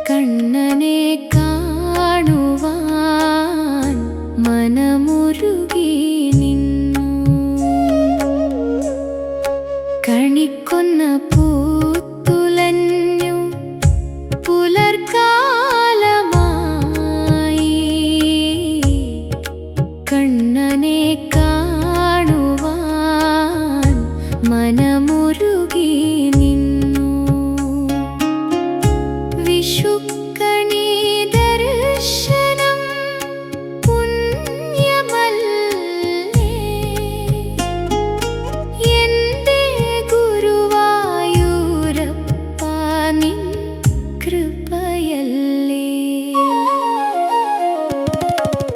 കണ്ണനെ കാണുവാൻ മനമുരുകി നിന്നു. കണിക്കൊന്ന പൂത്തുലഞ്ഞു പുലർക്കാലമായി. കണ്ണനെ കാണുവാൻ മനമുരുകി നിന്നു. വിഷുക്കണി ദർശനം പുണ്യമല്ലേ, എന്റെ ഗുരുവായൂരപ്പ നിൻ കൃപയല്ലേ.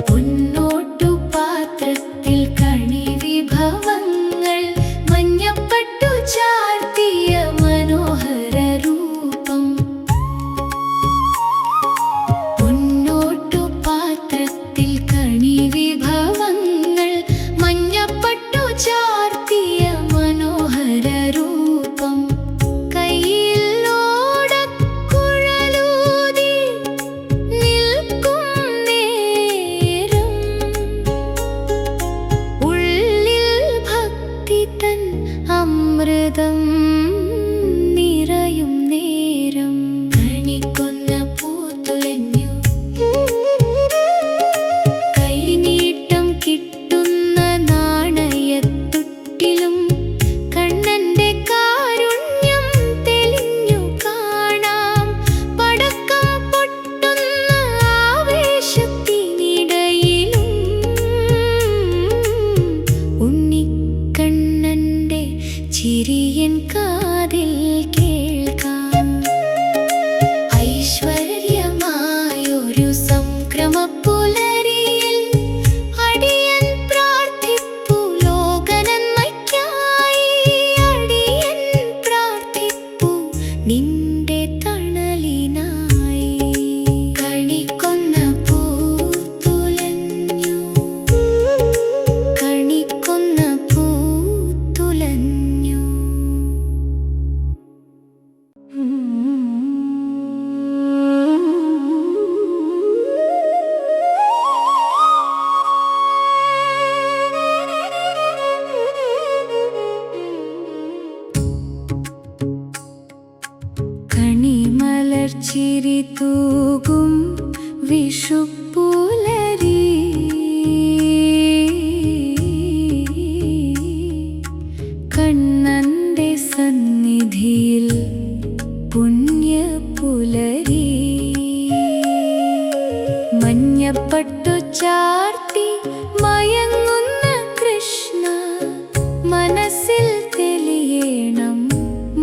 പൊന്നോട്ടു പാത്രത്തിൽ കണി വിഭവങ്ങൾ മഞ്ഞപ്പട്ടു ചാർത്തിയ മനോഹര രൂപം. പൊന്നോട്ടു പാത്രത്തിൽ കണി വിഭവങ്ങൾ മഞ്ഞപ്പട്ടു ചാർത്തിയ മനോഹര രൂപം. കയ്യിൽ ഓടക്കുഴലൂതി നിൽക്കും നേരം, ഉള്ളിൽ ഭക്തി തൻ അമൃതം നിറയും നേരം. കണിക്കൊന്ന പൂത്തുലഞ്ഞു കൈനീട്ടം കിട്ടുന്ന നാണയത്തുട്ടിലും കണ്ണന്റെ കാരുണ്യം തെളിഞ്ഞു കാണാം. പടക്കം പൊട്ടുന്ന ആവേശത്തിനിടയിലും ഉണ്ണിക്കണ്ണന്റെ ചിരിയൻ കാതിൽ കേൾക്കാം. ഐശ്വര്യമായൊരു സംക്രമപ്പുലരിയിൽ അടിയൻ പ്രാർത്ഥിപ്പു ലോകനന്മയ്ക്കായി. അടിയൻ പ്രാർത്ഥിപ്പു നിന്റെ തണലിനായി. കണിക്കൊന്ന പൂത്തുലഞ്ഞു, കണിക്കൊന്ന പൂത്തുലഞ്ഞു. കണിമലർച്ചിരി തൂകും വിഷുപ്പുലരി, കണ്ണന്റെ സന്നിധിയിൽ പുണ്യപുലരി. മഞ്ഞപ്പട്ടു ചാർത്തി മയങ്ങുന്ന കൃഷ്ണ, മനസ്സിൽ തെളിയേണം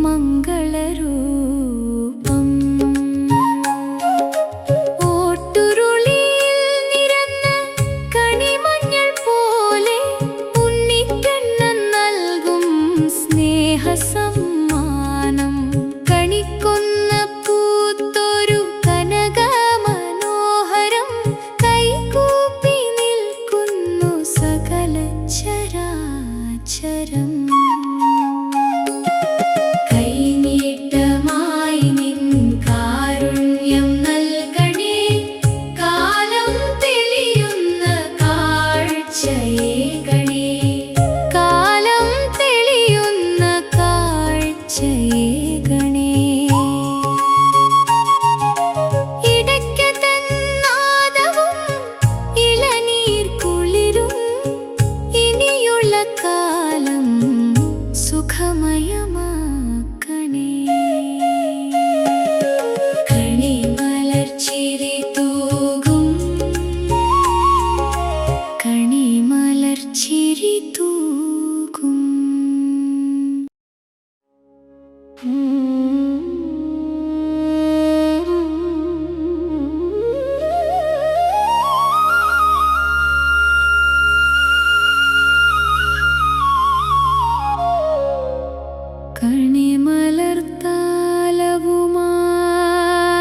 മംഗളരൂപം. ഓട്ടുരുളിയിൽ നിരന്ന കണിമഞ്ഞൾ പോലെ ഉണ്ണിക്കണ്ണൻ നൽകും സ്നേഹസമ്മാനം. കണിക്കൊന്ന പൂത്തൊരു കനകമനോഹരം, കൈകൂപ്പി നിൽക്കുന്നു സകല ചരാചരം. കൈനീട്ടമായി നിൻ കാരുണ്യം നൽകണേ, കാലം തെളിയുന്ന കാഴ്ചയേകണേ. കാലം തെളിയുന്ന കാഴ്ചയേകണേ. ഇടയ്ക്കതന്നാദവും ഇളനീർ കുളിരും, ഇനിയുള്ള കാലം സുഖമയമാക്കണേ. കണിമലർച്ചിരി തൂകും, കണിമലർച്ചിരി തൂകും.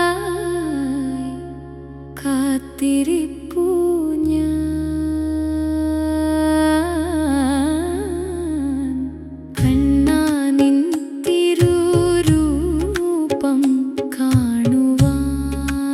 കണിമലർത്താലവുമായി കാത്തിരിപ്പൂ ഞാൻ. കണ്ണാ നിൻ തിരുരൂപം കാണുവാൻ.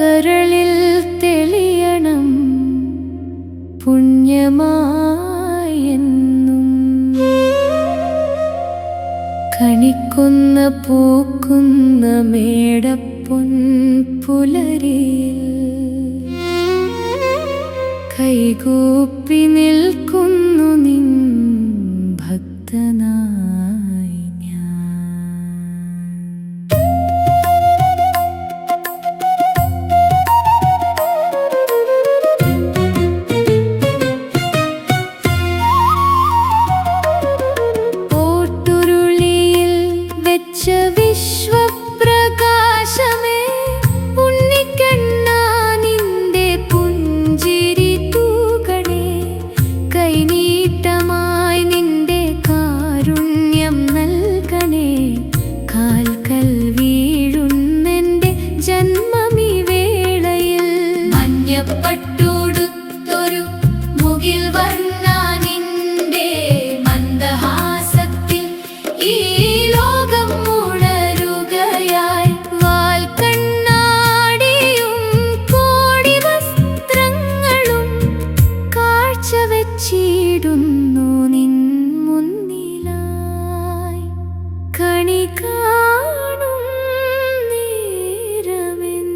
കരളിൽ തെളിയണം പുണ്യമായെന്നും. കണിക്കുന്ന പൂക്കുന്ന മേടപ്പൊൻ പുലരിയിൽ കൈകൂപ്പി നിൽക്കുന്നു നിൻ ഭക്തനായി ഞാൻ. ഓട്ടുരുളിയിൽ വെച്ച വിശ്വപ്രകാശമേ, ഉണ്ണിക്കണ്ണാ നിന്റെ പുഞ്ചിരി തൂകണേ. കൈനീട്ടമായി നിന്റെ കാരുണ്യം നൽകണേ. കാൽക്കൽ വീഴുന്നെന്റെ ജന്മമീ വേളയിൽ മഞ്ഞപ്പട്ടുടുത്തൊരു മുകിൽ വർണ്ണ നിന്റെ മന്ദഹാസത്തിൽ ഈ ലോകം ഉണരുകയായി. വാൽക്കണ്ണാടിയും കോടി വസ്ത്രങ്ങളും കാഴ്ചവെച്ചിടുന്നു നിൻ മുന്നിലായി. കണി കാണും നേരമെൻ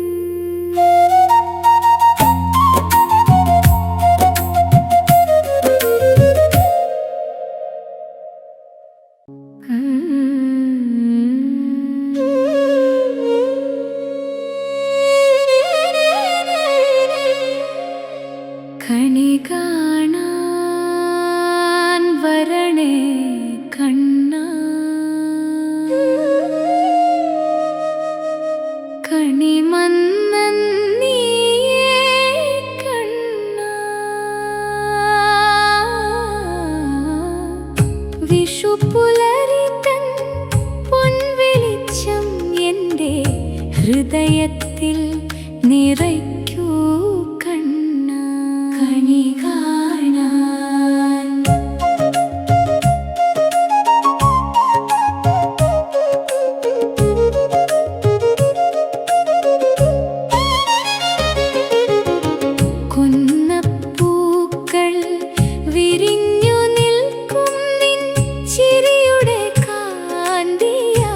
കണി കാണാൻ വരണേ കണ്ണാ. കണിമന്നൻ നീയേ കണ്ണാ. വിഷുപ്പുലരി തൻ പൊൻവെളിച്ചം എൻ്റെ ഹൃദയത്തിൽ നിറയ്ക്കൂ കണ്ണാ. കണി കാണാൻ കൊന്നപ്പൂക്കൾ വിരിഞ്ഞു നിൽക്കും നിൻ ചിരിയുടെ കാന്തിയായി.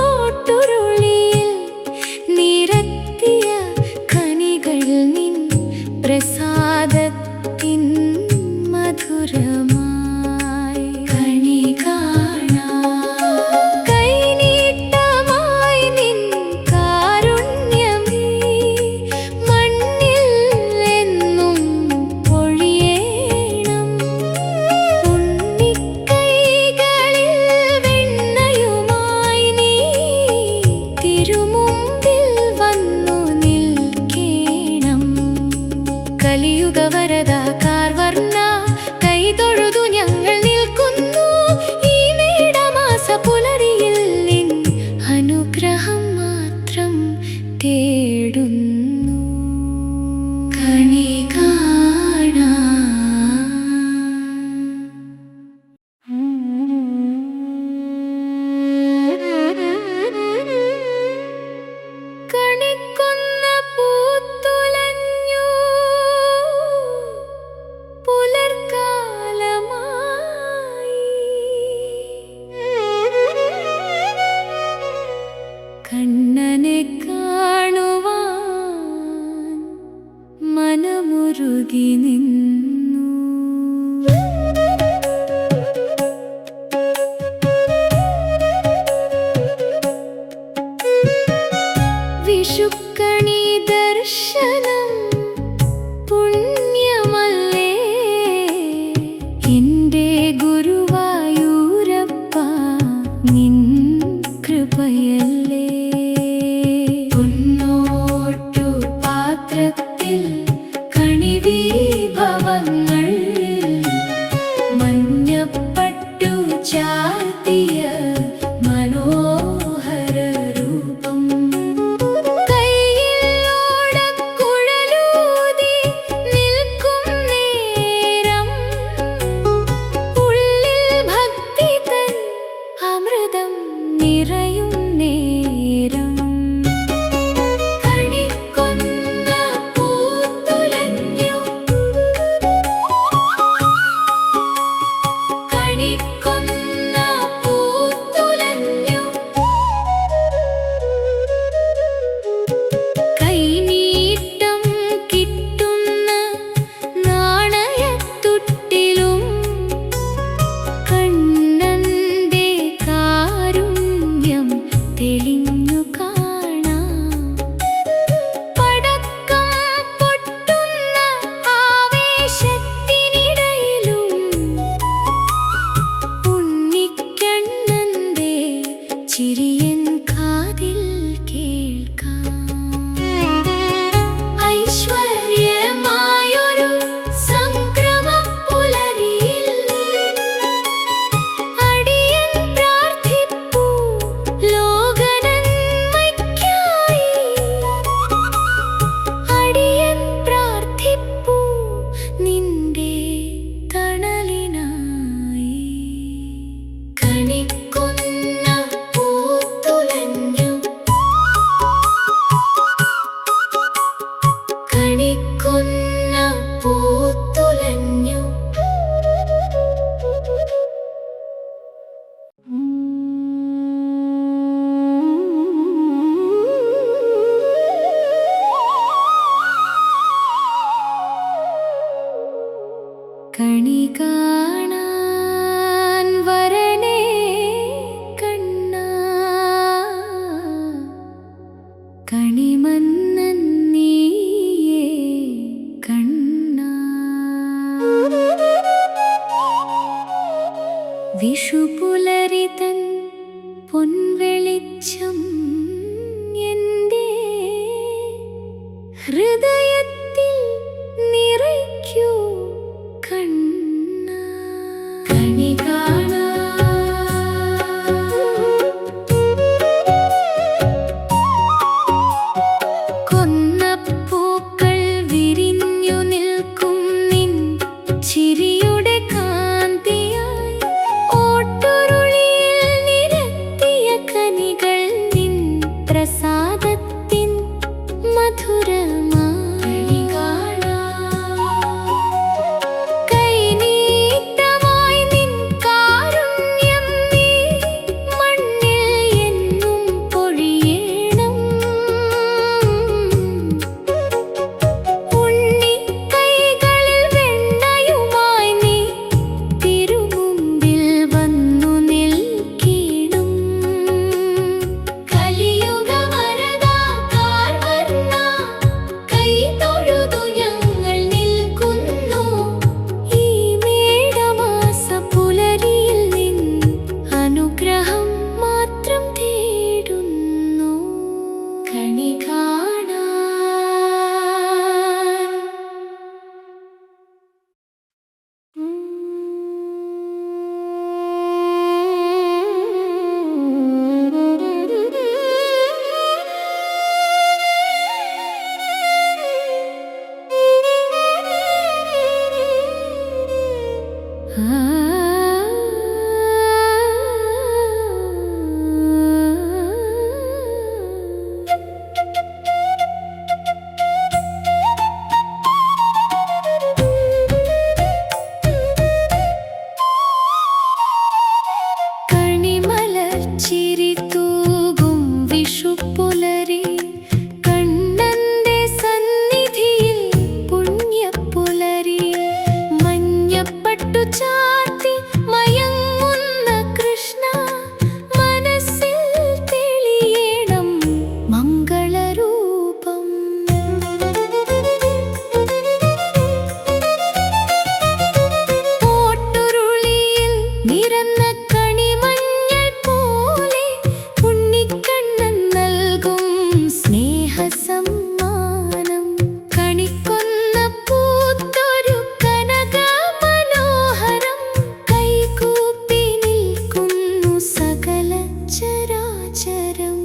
ഓട്ടുരുളിയിൽ നിരത്തിയ കനികൾ നിൻ പ്രസാദത്തിൻ മധുരമായി. കണി കാണാൻ കൈനീട്ടമായി നിൻ കാരുണ്യമേ മണ്ണിൽ എന്നും പൊഴിയേണം. ഉണ്ണിക്കൈകളിൽ വെണ്ണയുമായി നീ തിരുമുമ്പിൽ വന്നു നിൽക്കേണം. കലിയുഗവരദ കാർവർണ്ണ കൈതൊഴുതു ഞങ്ങൾ നിൽക്കുന്നു ഈ മേടമാസ പുലരിയിൽ. നിൻ അനുഗ്രഹം മാത്രം തേടുന്നു. കണി കാണാൻ കണിക്കൊന്ന പൂത്തുലഞ്ഞു പുലർക്കാലമായി. കണ്ണനെ കാണുവാൻ മനമുരുകി നിന്നു. വിഷുക്കണി ദർശനം പുണ്യമല്ലേ എൻ്റെ ഗുരുവായൂരപ്പ, നിൻ കൃപയല്ലേ. പൊന്നോട്ടു പാത്രത്തിൽ കണിവീഭവങ്ങൾ മഞ്ഞപ്പട്ടു ചാർത്തിയ മനോഹര രൂപം. കയ്യിൽ ഓടക്കുഴലൂതി നിൽക്കും നേരം ഉള്ളിൽ ഭക്തി തൻ അമൃതം നിറയും നേരം. ചിരിയൻ കാതിൽ കേൾക്കാം. ഐശ്വര്യമായൊരു സംക്രമപ്പുലരിയിൽ അടിയൻ പ്രാർത്ഥിപ്പൂ ലോകനന്മയ്ക്കായി. അടിയൻ പ്രാർത്ഥിപ്പൂ നിന്റെ തണലിനായി. കണിക്കൊന്ന പൂത്തുലഞ്ഞു, കണിക്കൊന്ന പൂത്തുലഞ്ഞു. കണി കാണാൻ വരണേ കണ്ണാ, കണിമന്നൻ നീയേ കണ്ണാ. വിഷുപുലരിതൻ പൊൻവെളിച്ചം എൻ്റെ ഹൃദയത്തിൽ നിറയ്ക്കൂ കണ്ണാ. കണി കൊന്നപ്പൂക്കൾ വിരിഞ്ഞു നിൽക്കും നിൻ ചിരിയുടെ കാന്തിയായി. ഓട്ടുരുളിയിൽ നിരത്തിയ കനികൾ നിൻ പ്രസാദത്തിൻ മധുരമായി. കൈനീട്ടമായി നിൻ കാരുണ്യം നീ മണ്ണിൽ എന്നും പൊഴിയണം. ഉണ്ണിക്കൈകളിൽ വെണ്ണയുമായി നീ തിരുമുമ്പിൽ വന്നു നിൽക്കണം. കലിയുഗവരദാ കാർവർണ്ണ, കൈതൊഴുതു ഞങ്ങൾ നിൽക്കുന്നു. ഈ മേടമാസ പുലരിയിൽ നിൻ അനുഗ്രഹം മാത്രം തേടുന്നു. കണി കാണാൻ കണിമലർച്ചിരി തൂകും വിഷുപ്പുലരി കണ്ണന്റെ സന്നിധിയിൽ പുണ്യപ്പുലരി. മഞ്ഞപ്പട്ടു ചാർത്തി മയങ്ങുന്ന കൃഷ്ണ, മനസ്സിൽ തെളിയണം മംഗളരൂപം. ഓട്ടുരുളിയിൽ നിരന്ന കണിമഞ്ഞൾ പോലെ ഉണ്ണിക്കണ്ണൻ നൽകും സ്നേഹസമ്മാനം. കണിക്കൊന്ന പൂത്തൊരു കനക മനോഹരം, കൈകൂപ്പി നിൽക്കുന്നു സകല ചരാചരം.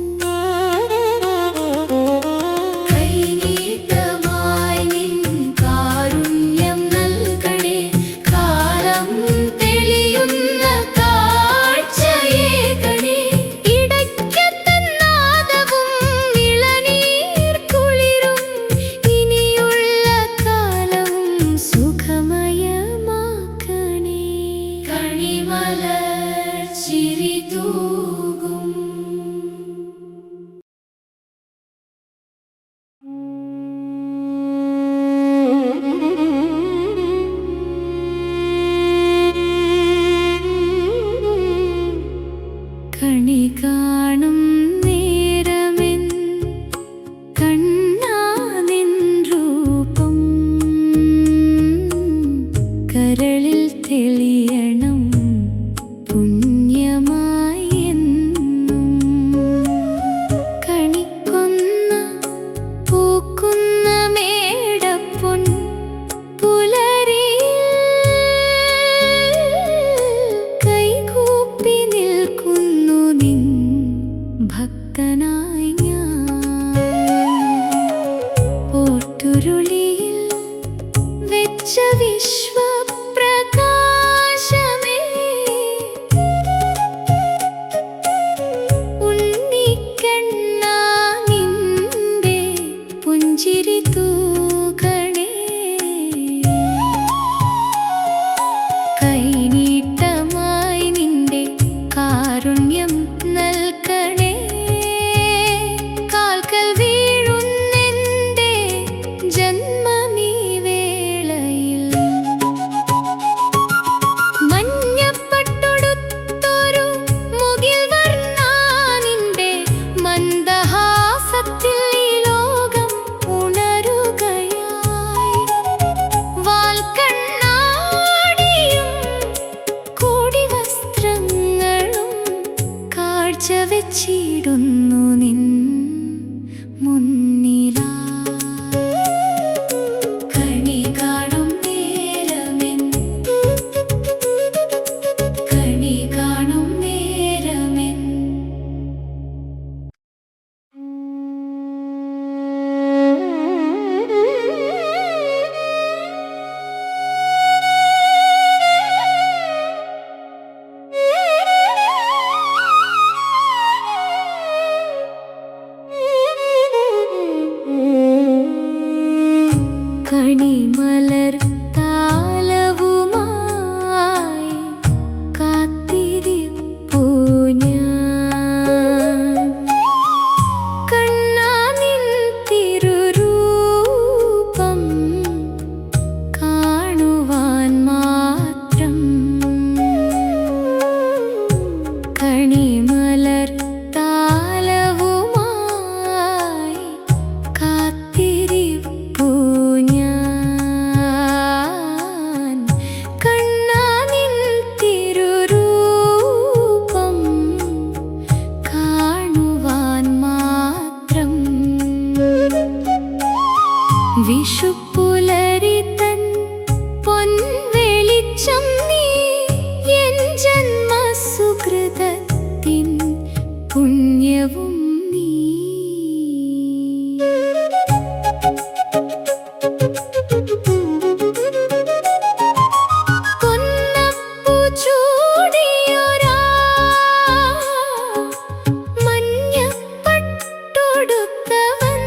കൈനീട്ടമായി നിൻ കാരുണ്യം നൽകണേ, കാലം തെളിയുന്ന കാഴ്ചയേകണേ. ഇടയ്ക്കത്തൻ നാദവും ഇളനീർ കുളിരും, ഇനിയുള്ള കാലവും സുഖമയമാക്കണേ. കണിമലർച്ചിരി തൂകും. കണി കാണും നേരമെൻ കണ്ണാ നിൻ രൂപം കരളിൽ തെളിയണം പുണ്യമായി എന്നും. നൽകണേ. കാൽക്കൽ വീഴുന്നെന്റെ ജന്മമീ വേളയിൽ മഞ്ഞപ്പട്ടൊടുത്തൊരു മുകിൽ വർണ്ണ നിന്റെ മന്ദഹാസത്തിൽ ഈ ലോകം ഉണരുകയായി. വാൽക്കണ്ണാടിയും കോടി വസ്ത്രങ്ങളും കാഴ്ച വെച്ചിടുന്നു നിൻ മുന്നിലായി. കണി കാണും നേരമെൻ, കണി കാണും നേരമെൻ. കണിമലർ താലവുമായി കാത്തിരിപ്പു ഞാൻ. കണ്ണാ നിൻ തിരുരൂപം കാണുവാൻ മാത്രം. കണിമലർ താലവുമായി കാത്തിരിപ്പു ഞാൻ. കണ്ണാ നിൻ തിരുരൂപം കാണുവാൻ മാത്രം. വിഷുപ്പുലരി തൻ പൊൻവെളിച്ചം നീ എൻ ജന്മസുകൃതത്തിൻ പുണ്യവും നീ. കൊന്നപ്പൂ ചൂടിയൊരാ മഞ്ഞപ്പട്ടൊടുത്തവൻ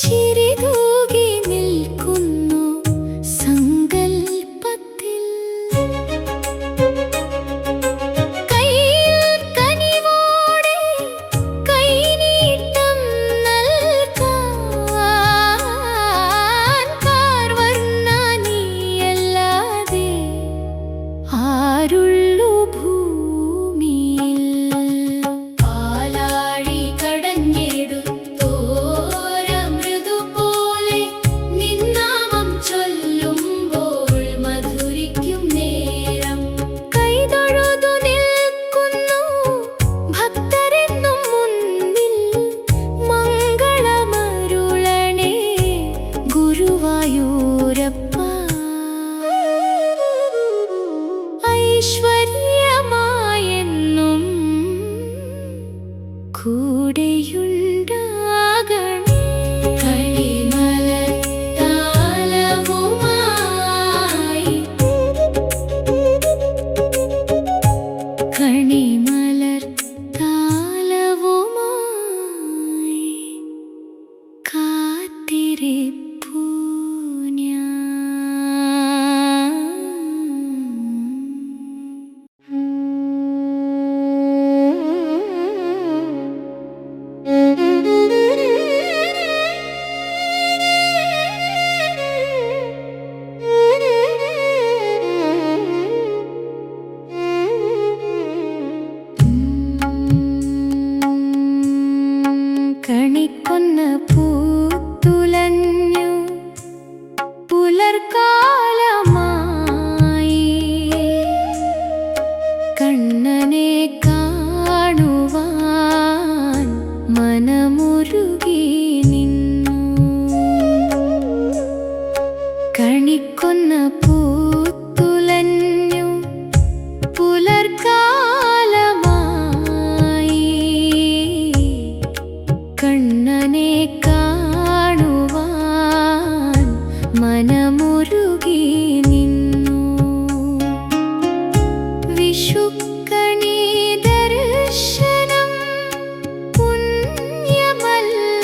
ചിരി തൂകി നിൽക്കുന്നു സങ്കൽപ്പത്തിൽ. കയ്യിൽ കനിവോടെ കൈനീട്ടം നൽകാൻ കാർവർണ്ണ നീയല്ലാതെ ആരുള്ളു ഭൂമിയിൽ. പാലാഴി കടഞ്ഞെടുത്തോരമൃദുപോലെ നിന്നാമം ചൊല്ലുമ്പോൾ മധുരിക്കും നേരം. കൈതൊഴുതു നിൽക്കുന്നു ഭക്തരെന്നും മുന്നിൽ. മംഗളമരുളണേ ഗുരുവായൂരപ്പ. ഐശ്വര്യമായെന്നും കൂടെയുണ്ടാകണേ. കണിമലർ താലവുമായി, കണിമലർ താലവുമായി കാത്തിരിപ്പു ഞാൻ. കണിക്കൊന്ന പൂത്തുലഞ്ഞു പുലർക്കാലമായി. കണ്ണനെ കാണുവാൻ മനമുരുകി നിന്നു. കണിക്കൊന്ന പൂത്തുലഞ്ഞു പുലർക്കാലമായി. കണ്ണനെ കാണുവാൻ മനമുരുകി നിന്നു. വിഷുക്കണി ദർശനം പുണ്യമല്ല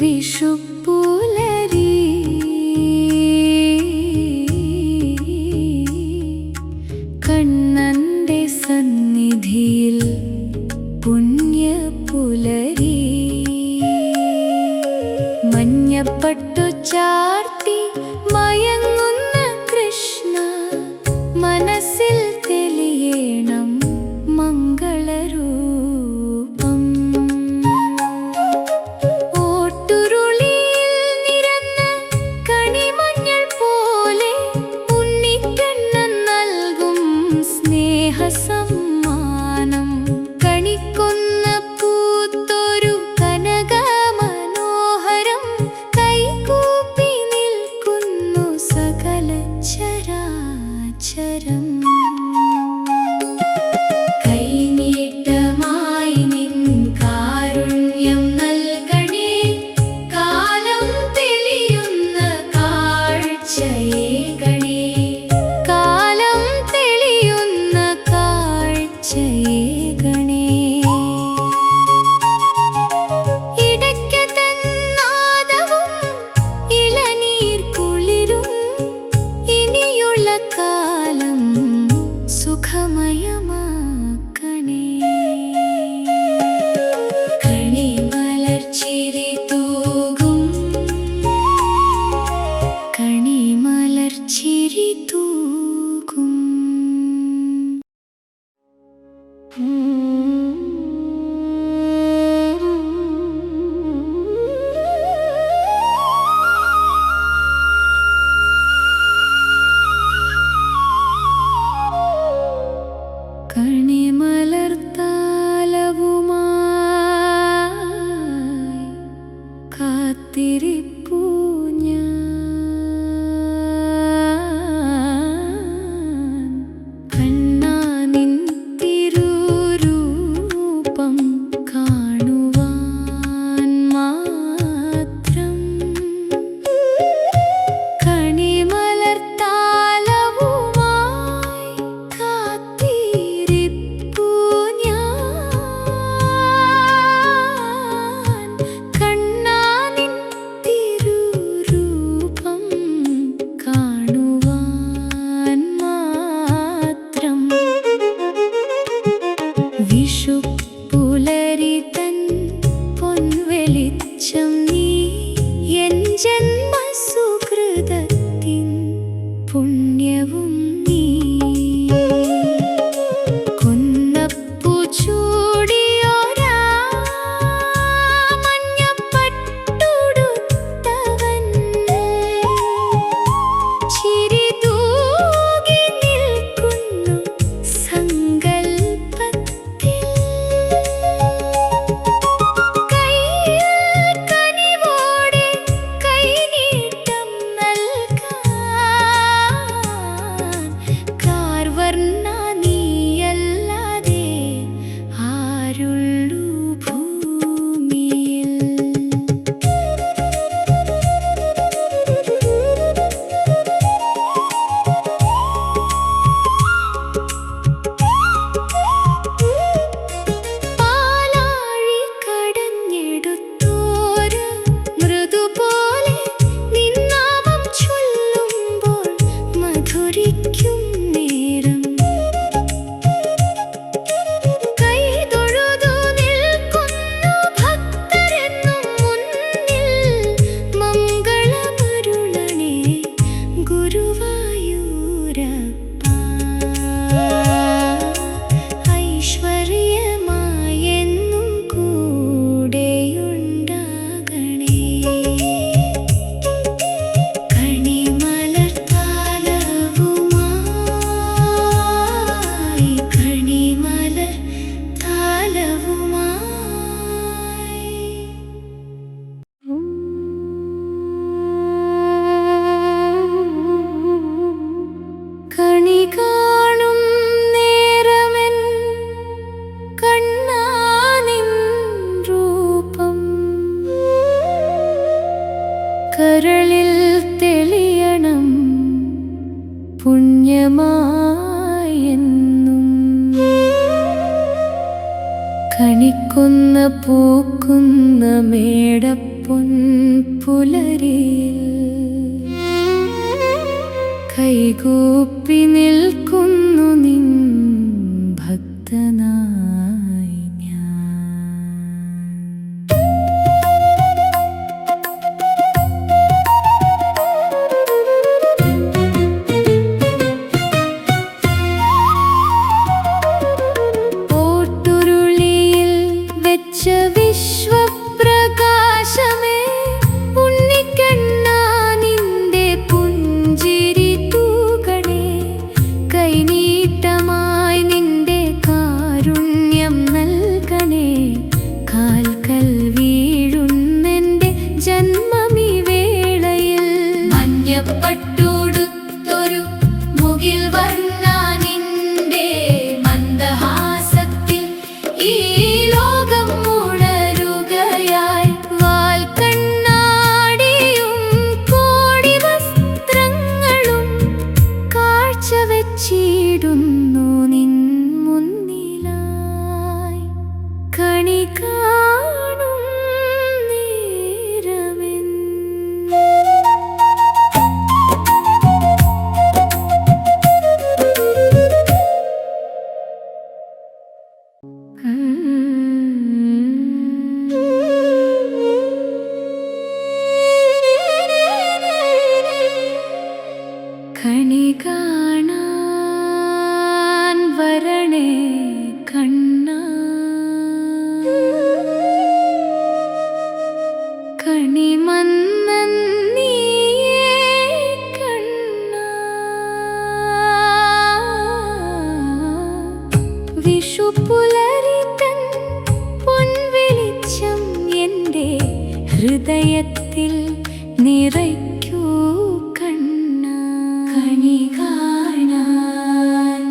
വിഷുപ്പുലരി കണ്ണന്റെ സന്നിധിയിൽ പുണ്യപുലരി മഞ്ഞപ്പട്ടു ചാർത്തി മയങ്ങുന്ന കൃഷ്ണ മനസ്സിൽ തെളിയണം മംഗളരൂപം. ഓട്ടുരുളിയിൽ നിറഞ്ഞ കണിമഞ്ഞൾ പോലെ ഉണ്ണിക്കണ്ണൻ നൽകും സ്നേഹസമ്മാനം. കണിക്കൊന്ന പൂത്തൊരു കനകമനോഹരം കൈകൂപ്പി നിൽക്കുന്നു സകല ചരാചരം. കൈനീട്ടമായി നിൻ കാരുണ്യം നൽകണേ, കാലം തെളിയുന്ന കാഴ്ചയേകണേ, കാലം തെളിയുന്ന കാഴ്ചയേകണേ. ഇടയ്ക്കതന്നാദവും ഇളനീർ കുളിരും ഇനിയുള്ള കാലം സുഖമയമാക്കണേ. കണിമലർച്ചിരി തൂകും, കണിമലർച്ചിരി തൂകും. കണിമലർത്താലവുമായി കാത്തിരിപ്പൂ ഞാൻ. കണ്ണാ നിൻ തിരുരൂപം കാണുവാൻ മാത്രം. കണിമലർത്താലവുമായി കാത്തിരിപ്പൂ ഞാൻ. കണ്ണാ നിൻ തിരുരൂപം കാണുവാൻ മാത്രം. വിഷുപ്പുലരി തൻ പൊൻവെളിച്ചം നീ, എൻ ജന്മസുകൃതത്തിൻ പുണ്യവും നീ. കൊന്നപ്പൂ ചൂടിയോരാ മഞ്ഞപ്പട്ടുടുത്തവൻ ചിരി തൂകി നിൽക്കുന്നു സങ്കൽപ്പത്തിൽ. കയ്യിൽ കനിവോടെ കൈനീട്ടം നൽകാൻ കാർവർണ്ണ നീയല്ലാതെ ആരുള്ളൂ ഭൂമിയിൽ. പാലാഴി കടഞ്ഞെടുത്തോര് മൃദുപോലെ നിൻ നാമം ചൊല്ലുമ്പോൾ മധുരിക്കും നേരം. കൈതൊഴുതു നിൽക്കുന്നു ഭക്തരെന്നും മുന്നിൽ. മംഗളമരുളണേ ഗുരുവായൂരപ്പ. ഐശ്വര്യമായെന്നും കൂടെയുണ്ടാകണേ. കണിമലർത്താലവുമായി, കണിമലർത്താലവുമായി. കണി കാണും നേരമെൻ കണ്ണാ നിൻ രൂപം കരളിൽ തെളിയണം പുണ്യമായെന്നും. കണിക്കൊന്ന പൂക്കുന്ന മേടപ്പ പൊൻപുലരിയിൽ കൈകൂപ്പി നിൽക്കുന്നു നിൻ ഭക്തനായി ഞാൻ. ഓട്ടുരുളിയിൽ വെച്ച വിശ്വപ്രകാശമേ, ഉണ്ണിക്കണ്ണാ നിന്റെ പുഞ്ചിരി തൂകണേ. കൈനീട്ടമായി നിന്റെ കാരുണ്യം നൽകണേ. കാൽക്കൽ വീഴുന്നെന്റെ ജന്മമീ വേളയിൽ മഞ്ഞപ്പട്ടുടുത്തൊരു മുകിൽ വർണ്ണ നിന്റെ മന്ദഹാസത്തിൽ ഈ ലോകം ഉണരുകയായി. വാൽക്കണ്ണാടിയും കോടി വസ്ത്രങ്ങളും കാഴ്ചവെച്ചിടുന്നു നിൻ മുന്നിലായി. കണി കാണും നേരമെൻ കണി കാണാൻ വരണേ കണ്ണാ. കണിമന്നൻ നീയേ കണ്ണാ. വിഷുപ്പുലരി തൻ പൊൻവെളിച്ചം എൻ്റെ ഹൃദയത്തിൽ നിറയ്ക്കൂ കണ്ണാ. കണി കാണാൻ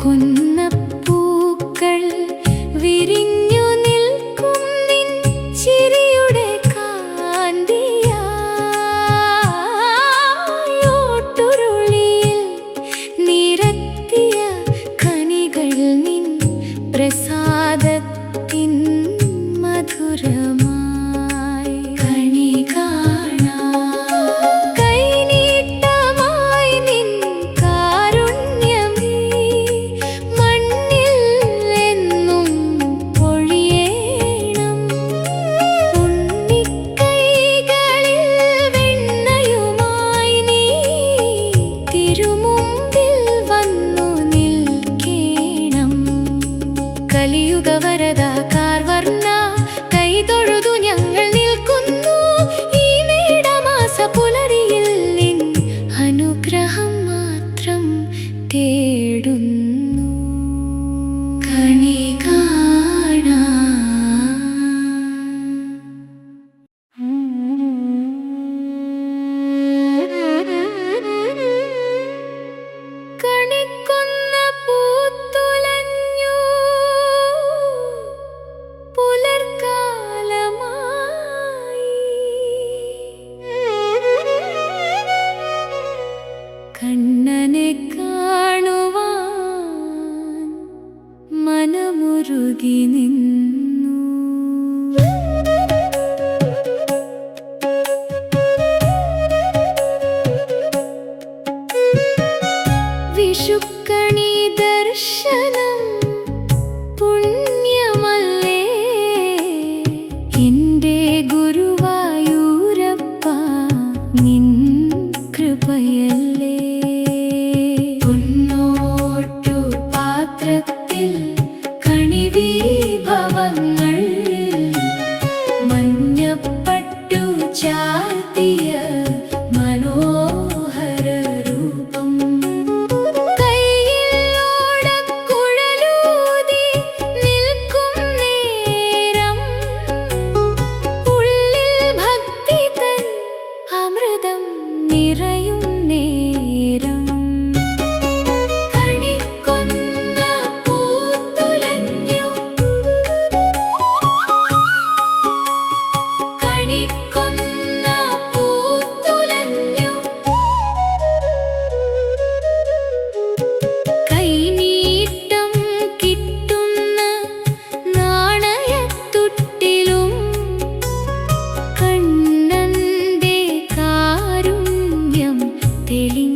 കുന്നപ്പൂക്കൾ വിരിഞ്ഞു നിൽക്കും നിൻ ചിരിയുടെ കാന്തിയായി. ഓട്ടുരുളിയിൽ നിരത്തിയ കണികൾ നിൻ പ്രസാദത്തിൻ മധുരമായി. കണി കാണാൻ കൈനീട്ടമായി നിൻ കാരുണ്യമേ മണ്ണിൽ എന്നും പൊഴിയേണം. ഉണ്ണിക്കൈകളിൽ വെണ്ണയുമായി നീ തിരുമുമ്പിൽ വന്നു നിൽക്കേണം. കലിയുഗവരദ കാർവർണ്ണ കൈതൊഴുതു ഞങ്ങൾ നിൽക്കുന്നു ഈ മേടമാസ പുലരിയിൽ. നിൻ അനുഗ്രഹം മാത്രം തേടുന്നു. കണി കണിക്കൊന്ന പൂത്തുലഞ്ഞു പുലർക്കാലമായി. കണ്ണനെ കാണുവാൻ മനമുരുകി നിന്നു. വിഷുക്കണി ദർശനം പുണ്യമല്ലേ എൻ്റെ ഗുരുവായൂരപ്പ, നിൻ കൃപയല്ലേ. പൊന്നോട്ടു പാത്രത്തിൽ കണിവീഭവങ്ങൾ മഞ്ഞപ്പട്ടു ചാർത്തിയ മനോഹര രൂപം. കയ്യിൽ ഓടക്കുഴൽ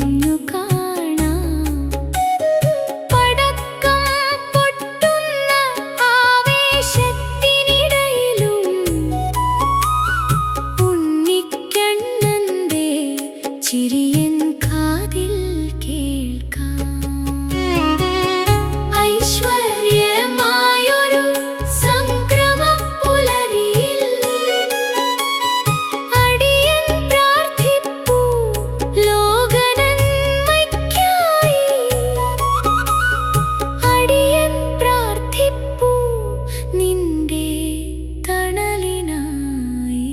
തെളിഞ്ഞു കാണാം. പടക്കം പൊട്ടുന്ന ആവേശത്തിനിടയിലും ഉണ്ണിക്കണ്ണന്റെ ചിരിയൻ കാതിൽ കേൾക്കാം. ഐശ്വര്യമായൊരു സംക്രമപ്പുലരിയിൽ അടിയൻ പ്രാർത്ഥിപ്പൂ ലോകനന്മയ്ക്കായി. അടിയൻ പ്രാർത്ഥിപ്പൂ നിന്റെ തണലിനായി.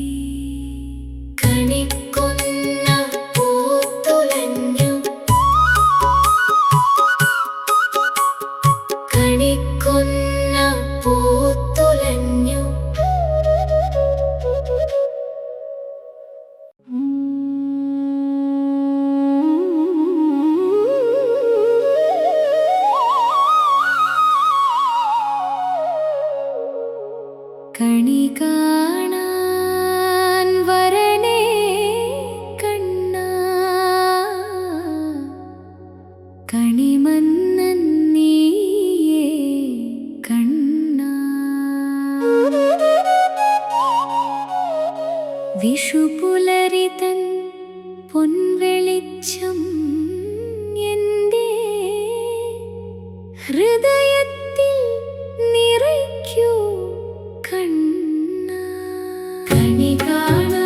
കണിക്കൊന്ന പൂത്തുലഞ്ഞു, കണിക്കൊന്ന പൂത്തുലഞ്ഞു. കണി കാണാൻ വരണേ കണ്ണാ, കണിമന്നൻ നീയേ കണ്ണാ. വിഷുപുലരിതൻ പൊൻവെളിച്ചം എൻ്റെ ഹൃദയത്തിൽ നിറയ്ക്കൂ കണ്ണാ. കണി കാണാൻ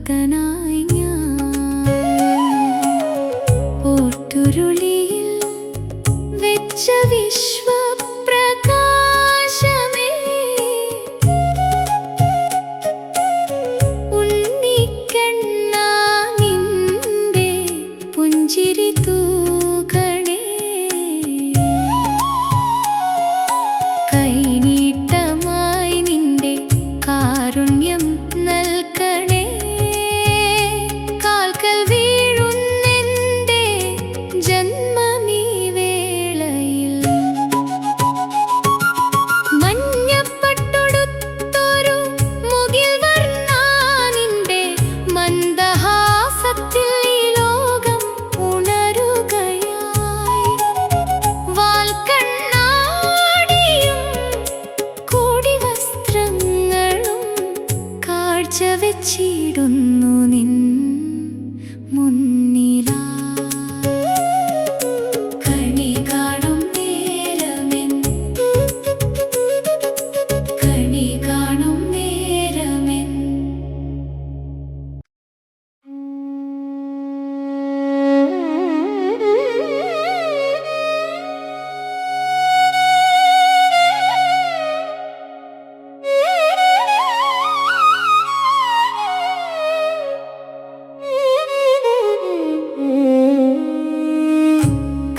ഭക്തനായി ഞാൻ ഓട്ടുരുളിയിൽ വെച്ച വിശ്വപ്രകാശമേ, ഉണ്ണിക്കണ്ണാ നിന്റെ പുഞ്ചിരി തൂകണേ, കൈനീട്ടമായി നിന്റെ കാരുണ്യം നൽകണേ, കാൽക്കൽ വീഴുന്നെന്റെ ജന്മമീ വേളയിൽ. മഞ്ഞപ്പട്ടൊടുത്തൊരു മുകിൽ വർണ്ണാ നിന്റെ മന്ദഹാസത്തിൽ ഈ ലോകം ഉണരുകയായി. വാൽക്കണ്ണാടിയും കോടിവസ്ത്രങ്ങളും കാഴ്ച വെച്ചിടുന്നു നിൻ മുന്നിലായി. കണി കാണും നേരമെൻ, കണി കാണും നേരമെൻ.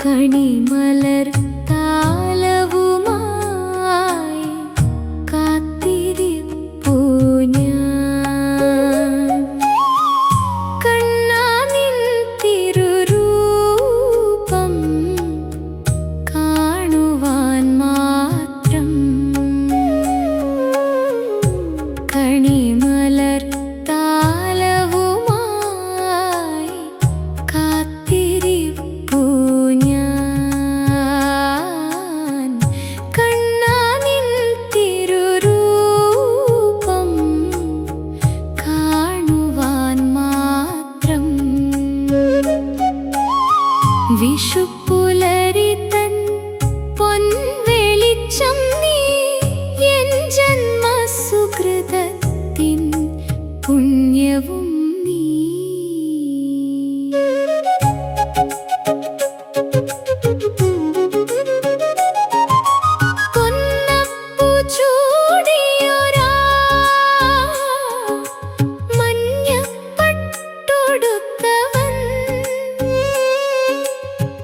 കണിമലർ താലവുമായി കാത്തിരിപ്പു ഞാൻ. കണ്ണാ നിൻ തിരുരൂപം കാണുവാൻ മാത്രം. കണിമലർ താലവുമായി കാത്തിരിപ്പു ഞാൻ. കണ്ണാ നിൻ തിരുരൂപം കാണുവാൻ മാത്രം. വിഷുപ്പുലരി തൻ പൊൻവെളിച്ചം നീ, എൻ ജന്മസുകൃതത്തിൻ പുണ്യവും നീ. കൊന്നപ്പൂ ചൂടിയൊരാ മഞ്ഞപ്പട്ടൊടുത്തവൻ,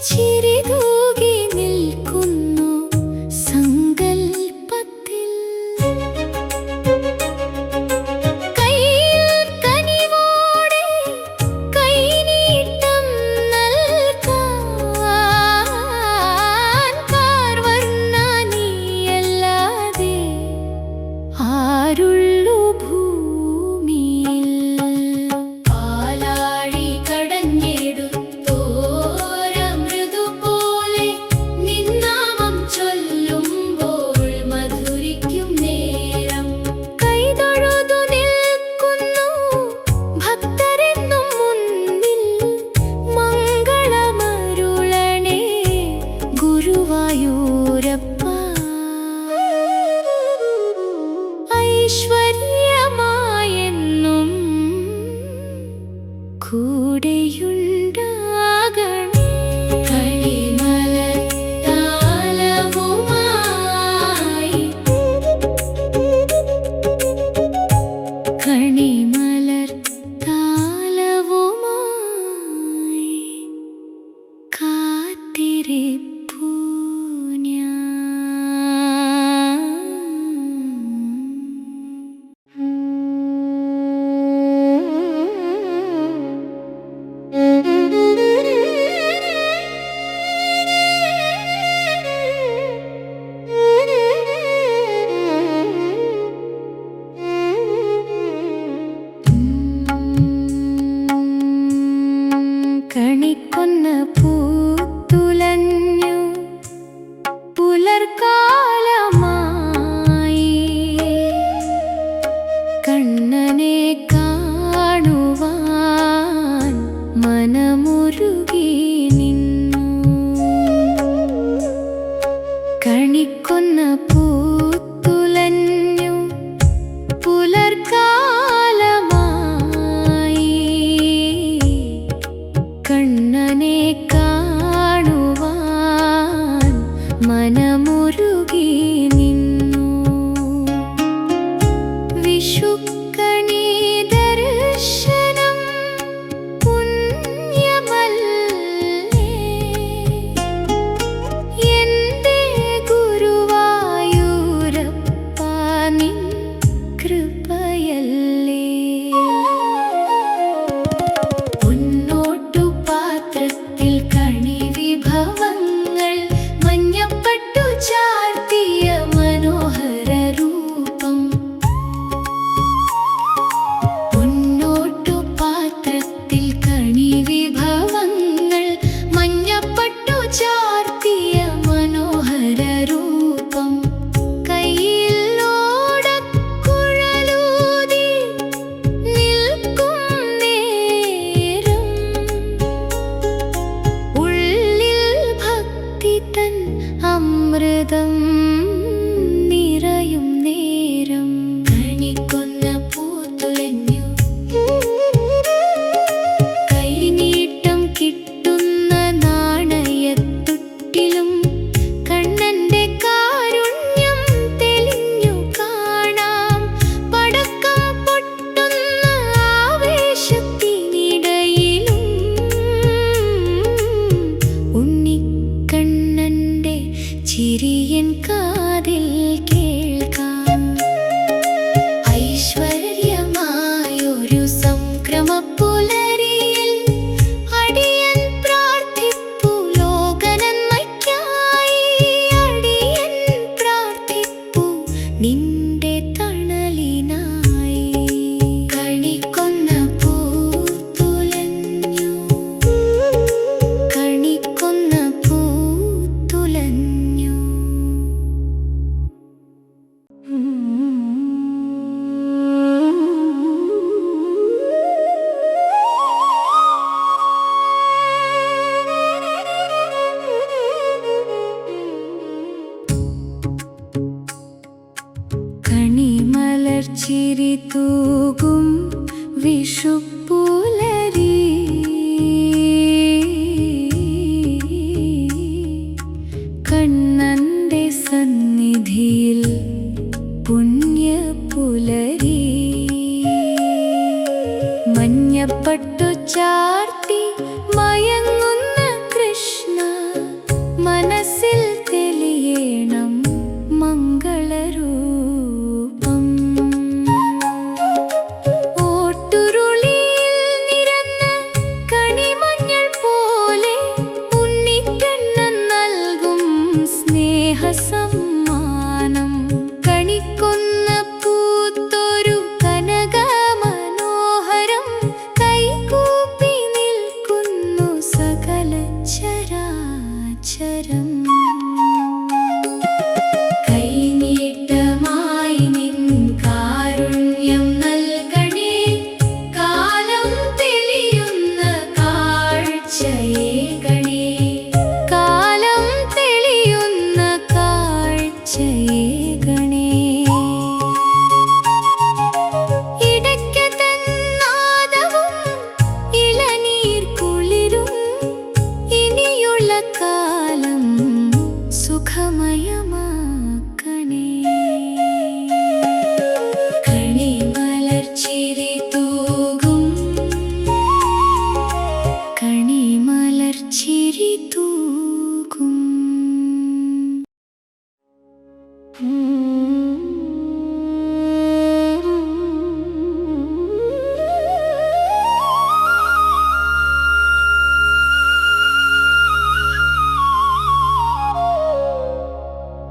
ചിരി തൂകി നിൽക്കുന്നു സങ്കൽപ്പത്തിൽ. കയ്യിൽ കനിവോടെ കൈനീട്ടം നൽകാൻ കാർവർണ്ണ നീയല്ലാതെ ആരുള്ളു ഭൂമിയിൽ. പാലാഴി കടഞ്ഞെടുത്തോര മൃദുപോലെ നിന്നാമം ചൊല്ലുമ്പോൾ മധുരിക്കും നേരം. കൈതൊഴുതു നിൽക്കുന്നു ഭക്തരെന്നും മുന്നിൽ, മംഗളമരുളണേ ഗുരുവായൂരപ്പ. ഐശ്വര്യമായെന്നും കൂടെയുണ്ടാകണേ. കണിമലർ താലവുമായി, കണിമലർ താലവുമായി കാത്തിരിപ്പു ഞാൻ. ചിരി തൂകും വിഷുപ്പുലരി കണ്ണന്റെ സന്നിധിയിൽ പുണ്യപുലരി മഞ്ഞപ്പട്ടു ചാർത്തി മയങ്ങുന്ന കൃഷ്ണ മനസ്സിൽ തെളിയണം മംഗളരൂപം ഓട്ടുരുളിയിൽ നിറഞ്ഞ കണിമഞ്ഞൾ പോലെ ഉണ്ണിക്കണ്ണൻ നൽകും സ്നേഹസമ്മാനം കണിക്കൊന്ന പൂത്തൊരു കനകമനോഹരം കൈകൂപ്പി നിൽക്കുന്നു സകല ചരാചരം കൈനീട്ടമായി നിൻ കാരുണ്യം നൽകണേ കാലം തെളിയുന്ന കാഴ്ചയേകണേ കാലം തെളിയുന്ന കാഴ്ചയേകണേ ഇടയ്ക്കതന്നാദവും ഇളനീർ കുളിരും ഇനിയുള്ള കാലം സുഖമയമാക്കണേ കണിമലർ ചിരി തൂകും കണിമലർ ചിരി തൂകും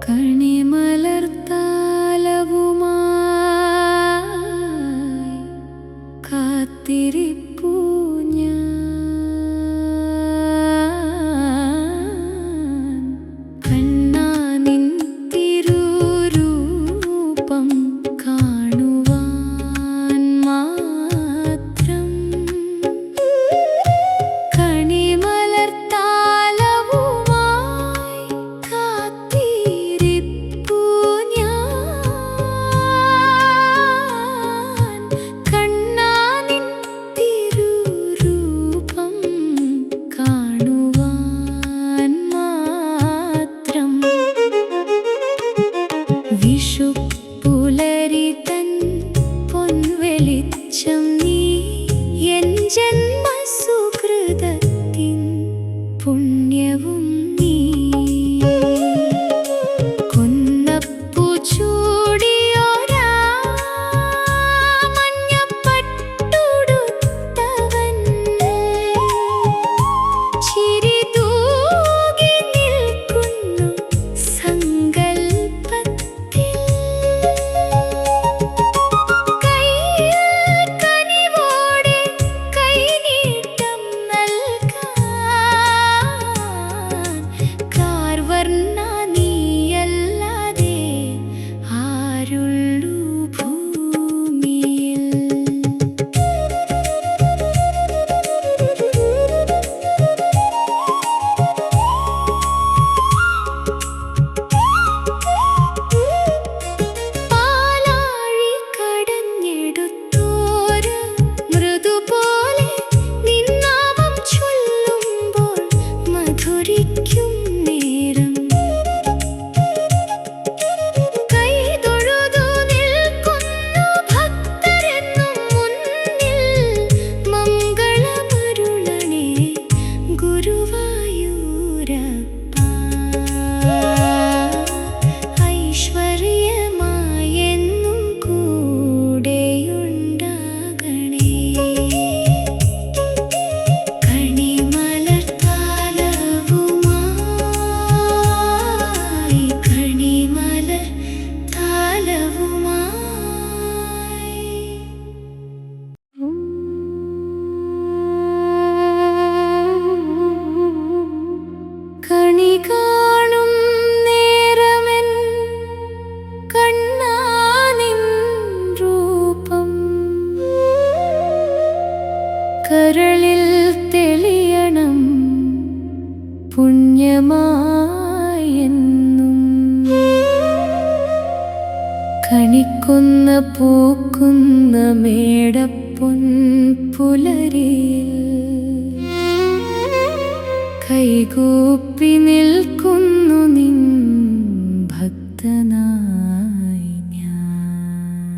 കണിമലർ താലവുമായി കാത്തിരിപ്പൂ ഞാൻ കണ്ണാ നിൻ തിരുരൂപം കാണുവാൻ മാത്രം കണിമലർ താലവുമായി കാത്തിരിപ്പൂ ഞാൻ കണ്ണാ നിൻ തിരുരൂപം കാണുവാൻ മാത്രം വിഷുപ്പുലരി തൻ പൊൻവെളിച്ചം നീ എൻ ജന്മസുകൃതത്തിൻ പുണ്യവും നീ കൊന്നപ്പൂ ചൂടിയോരാ മഞ്ഞപ്പട്ടുടുത്തവൻ ചിരി തൂകി നിൽക്കുന്നു സങ്കൽപ്പത്തിൽ കയ്യിൽ കനിവോടെ കൈനീട്ടം നൽകാൻ കാർവർണ്ണ നീയല്ലാതെ ആരുള്ളൂ ഭൂമിയിൽ പാലാഴി കടഞ്ഞെടുത്തോര് മൃദുപോലെ നിന്നാമം ചൊല്ലുമ്പോൾ മധുരിക്കും നേരം കൈതൊഴുതു നിൽക്കുന്നു ഭക്തരെന്നും മുന്നിൽ മംഗളമരുളണേ ഗുരുവായൂരപ്പ ഐശ്വര്യമായെന്നും കൂടെയുണ്ടാകണേ കണിമലർ താലവുമായി കണിമലർ താലവുമായി കണി കാണും നേരമെൻ കണ്ണാ നിൻ രൂപം കരളിൽ തെളിയണം പുണ്യമായെന്നും കണിക്കൊന്ന കണിക്കൊന്ന പൂക്കുന്ന മേടപ്പൊൻ പുലരിയിൽ കൈകൂപ്പി നിൽക്കുന്നു നിൻ ഭക്തനായി ഞാൻ.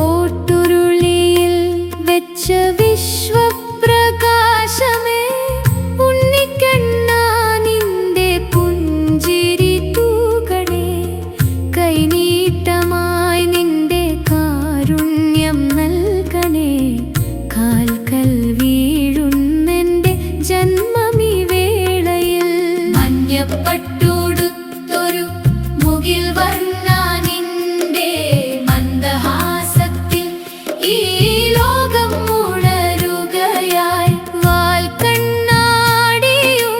ഓട്ടുരുളിയിൽ വെച്ച വിശ്വപ്രകാശമേ, ഉണ്ണിക്കണ്ണാ നിന്റെ പുഞ്ചിരി തൂകണേ. കൈനീട്ടമായി നിന്റെ കാരുണ്യം നൽകണേ. കാൽക്കൽ വീഴുന്നെന്റെ ജന്മമീ വേളയിൽ മഞ്ഞപ്പട്ടുടുത്തൊരു മുകിൽ വർണ്ണ നിന്റെ മന്ദഹാസത്തിൽ ഈ ലോകം ഉണരുകയായി. വാൽക്കണ്ണാടിയും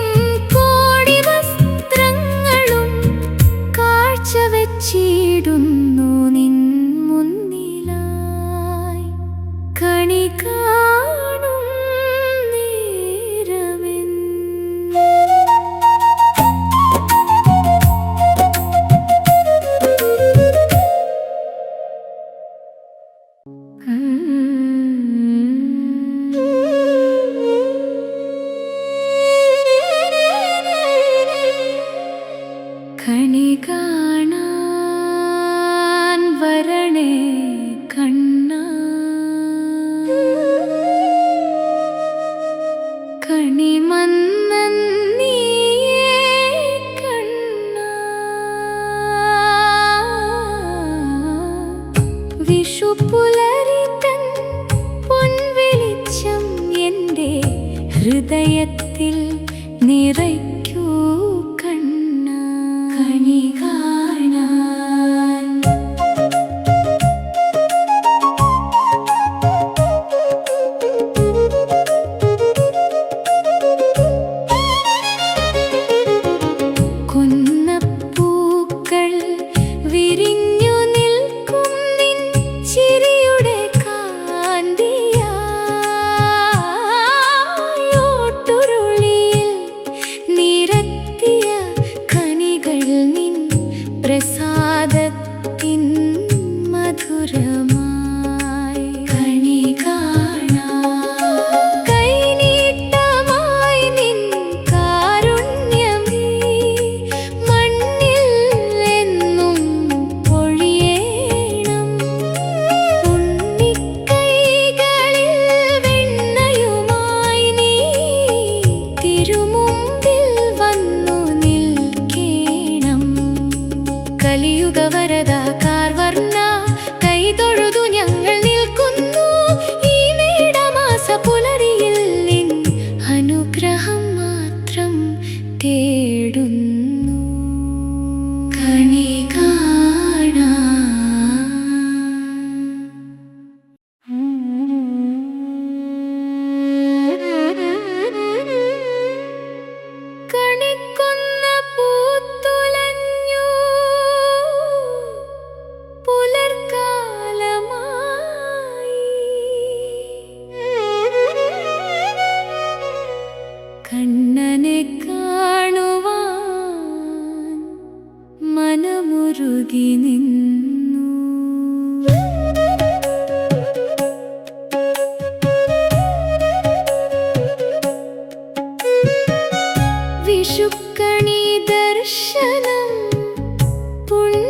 കോടി വസ്ത്രങ്ങളും കാഴ്ചവെച്ചിടുന്നു നിൻ മുന്നിലായി. കണി കാണും നേരമെൻ കണി കാണാൻ വരണേ കണ്ണാ, കണിമന്നൻ നീയേ കണ്ണാ. വിഷുപ്പുലരിതൻ പൊൻവെളിച്ചം എൻ്റെ ഹൃദയത്തിൽ നിറയ്ക്കൂ കണ്ണാ. കണി കാണാൻ കൊന്നപ്പൂക്കൾ വിരിഞ്ഞു നിൽക്കും നിൻ ചിരിയുടെ കാന്തിയായി. ഓട്ടുരുളിയിൽ നിരത്തിയ കണികൾ നിൻ പ്രസാദത്തിൻ മധുരമായി. കണി കാണാൻ കൈനീട്ടമായി നിൻ കാരുണ്യമേ മണ്ണിൽ എന്നും പൊഴിയേണം. ഉണ്ണിക്കൈകളിൽ വെണ്ണയുമായി നീ തിരുമുമ്പിൽ വന്നു നിൽക്കേണം. കലിയുഗവരദ കാർവർണ്ണ കൈതൊഴുതു ഞങ്ങൾ നിൽക്കുന്നു ഈ മേടമാസ പുലരിയിൽ. നിൻ അനുഗ്രഹം മാത്രം തേടുന്നു. കണി കാണാൻ കണിക്കൊന്ന പൂത്തുലഞ്ഞു പുലർക്കാലമായി. കണ്ണനെ കാണുവാൻ മനമുരുകി നിന്നു. വിഷുക്കണി ദർശനം പുണ്യ